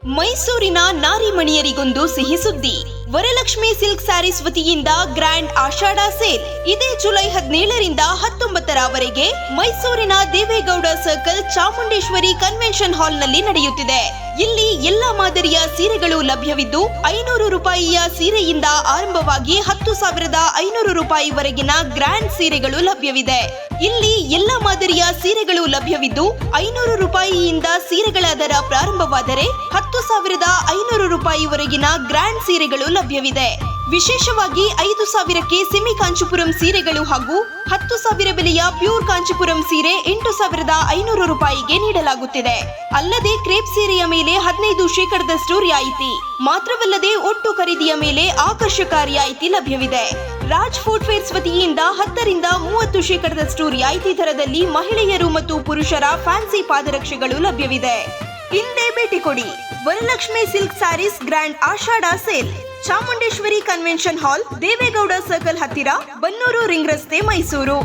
ಮೈಸೂರಿನ ನಾರಿಮಣಿಯರಿಗೊಂದು ಸಿಹಿ ಸುದ್ದಿ. ವರಲಕ್ಷ್ಮಿ ಸಿಲ್ಕ್ ಸ್ಯಾರೀಸ್ ವತಿಯಿಂದ ಗ್ರ್ಯಾಂಡ್ ಆಷಾಢ ಸೇಲ್ ಇದೇ ಜುಲೈ 17ರಿಂದ 19ರವರೆಗೆ ಮೈಸೂರಿನ Devegowda circle Chamundeshwari convention hall ನಲ್ಲಿ ನಡೆಯುತ್ತಿದೆ. ಇಲ್ಲಿ ಎಲ್ಲಾ ಮಾದರಿಯ ಸೀರೆಗಳು ಲಭ್ಯವಿದ್ದು 500 ರೂಪಾಯಿಯ ಸೀರೆಯಿಂದ ಆರಂಭವಾಗಿ 10,500 ರೂಪಾಯಿವರೆಗಿನ ಗ್ರ್ಯಾಂಡ್ ಸೀರೆಗಳು ಲಭ್ಯವಿದೆ. ಇಲ್ಲಿ ಎಲ್ಲಾ ಮಾದರಿಯ ಸೀರೆಗಳು ಲಭ್ಯವಿದ್ದು 500 ರೂಪಾಯಿಯಿಂದ ಸೀರೆಗಳ ದರ ಪ್ರಾರಂಭವಾದರೆ 10,500 ರೂಪಾಯಿವರೆಗಿನ ಗ್ರ್ಯಾಂಡ್ ಸೀರೆಗಳು ಲಭ್ಯವಿದೆ. ವಿಶೇಷವಾಗಿ 5,000ಕ್ಕೆ ಸೆಮಿ ಕಾಂಚೀಪುರಂ ಸೀರೆಗಳು ಹಾಗೂ 10,000 ಬೆಲೆಯ ಪ್ಯೂರ್ ಕಾಂಚೀಪುರಂ ಸೀರೆ 8,500 ರೂಪಾಯಿಗೆ ನೀಡಲಾಗುತ್ತಿದೆ. ಅಲ್ಲದೆ ಕ್ರೇಪ್ ಸೀರೆಯ ಮೇಲೆ 15% ರಿಯಾಯಿತಿ ಮಾತ್ರವಲ್ಲದೆ ಒಟ್ಟು ಖರೀದಿಯ ಮೇಲೆ ಆಕರ್ಷಕ ರಿಯಾಯಿತಿ ಲಭ್ಯವಿದೆ. ರಾಜ್ ಫುಟ್ವೇರ್ಸ್ ವತಿಯಿಂದ 10ರಿಂದ 30% ರಿಯಾಯಿತಿ ದರದಲ್ಲಿ ಮಹಿಳೆಯರು ಮತ್ತು ಪುರುಷರ ಫ್ಯಾನ್ಸಿ ಪಾದರಕ್ಷೆಗಳು ಲಭ್ಯವಿದೆ. ಹಿಂದೆ ಭೇಟಿ ಕೊಡಿ. Varalakshmi silk sarees grand Ashadha sale, Chamundeshwari convention hall, Devegowda circle ಹತ್ತಿರ, ಬನ್ನೂರು ರಿಂಗ್ ರಸ್ತೆ, ಮೈಸೂರು.